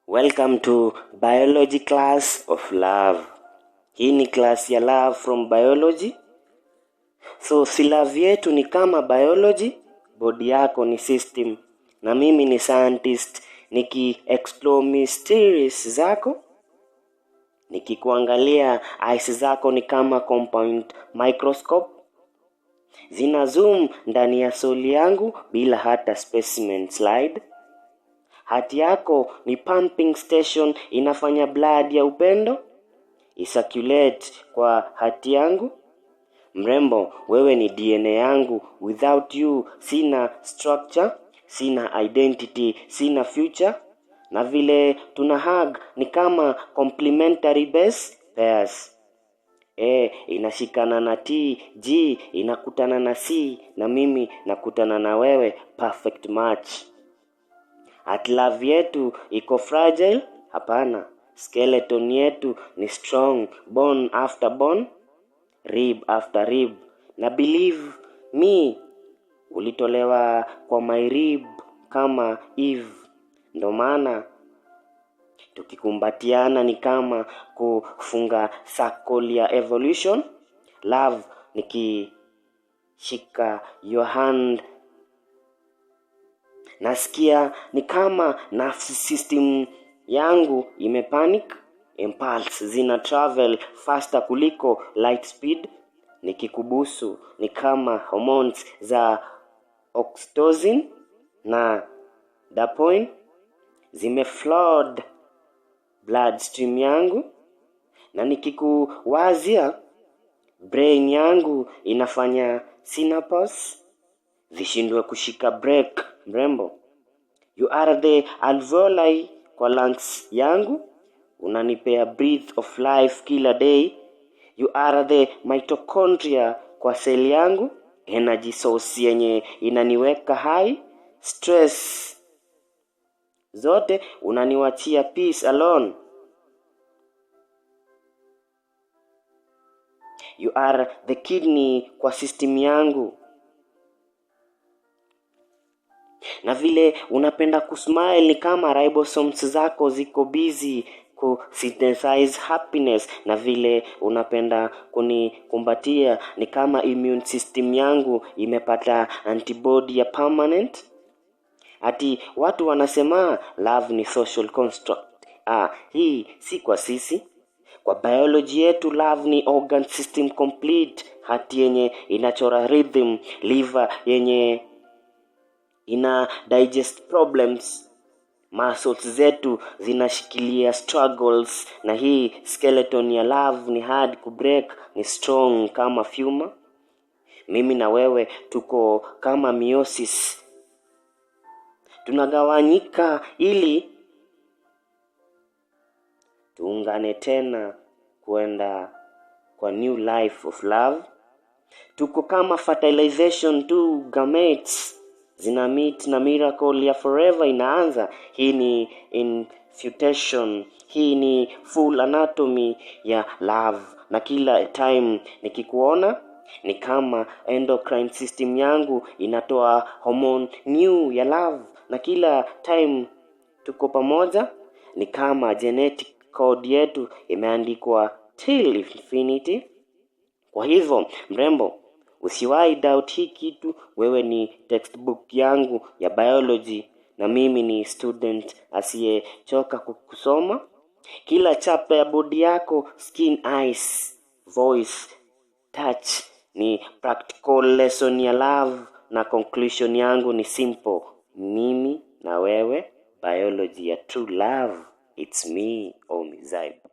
Welcome to biology class of love. Hii ni class ya love from biology. So syllabus yetu ni kama biology, body yako ni system, na mimi ni scientist niki-explore mysteries zako. Nikikuangalia eyes zako ni kama compound microscope. Zina zoom ndani ya soli yangu bila hata specimen slide. Hati yako ni pumping station, inafanya blood ya upendo isirculate kwa hati yangu. Mrembo, wewe ni DNA yangu. Without you sina structure, sina identity, sina future. Na vile tuna hug ni kama complementary base pairs. Inashikana na T, G inakutana na C, na mimi nakutana na wewe, perfect match. At love yetu iko fragile? Hapana. Skeleton yetu ni strong, bone after bone, rib after rib. Na believe me, ulitolewa kwa my rib kama Eve. Ndo maana tukikumbatiana ni kama kufunga circle ya evolution. Love nikishika your hand, nasikia ni kama nervous system yangu imepanic. Impulse zina travel faster kuliko light speed. Nikikubusu ni kama hormones za oxytocin na dopamine zimeflood bloodstream yangu. Na nikikuwazia brain yangu inafanya synapses zishindwe kushika break. Mrembo, you are the alveoli kwa lungs yangu, unanipea breath of life kila day. You are the mitochondria kwa cell yangu, energy source yenye inaniweka high. Stress zote unaniwachia peace alone. You are the kidney kwa system yangu. Na vile unapenda kusmile ni kama ribosomes zako ziko busy synthesize happiness. Na vile unapenda kunikumbatia ni kama immune system yangu imepata antibody ya permanent. Ati watu wanasema love ni social construct. Hii si kwa sisi. Kwa biology yetu love ni organ system complete. Hati yenye inachora rhythm, liver yenye ina digest problems, muscles zetu zinashikilia struggles. Na hii skeleton ya love ni hard kubreak, ni strong kama fuma. Mimi na wewe tuko kama meiosis, tunagawanyika ili tuungane tena kwenda kwa new life of love. Tuko kama fertilization two gametes zina meet na miracle ya forever inaanza. Hii ni infutation, hii ni full anatomy ya love. Na kila time nikikuona ni kama endocrine system yangu inatoa hormone new ya love. Na kila time tuko pamoja ni kama genetic code yetu imeandikwa till infinity. Kwa hivyo mrembo, usiwahi doubt hii kitu. Wewe ni textbook yangu ya biology, na mimi ni student asiyechoka kusoma. Kila chapter ya body yako, skin, eyes, voice, touch ni practical lesson ya love. Na conclusion yangu ni simple: mimi na wewe, biology ya true love. It's me, Omizaiba.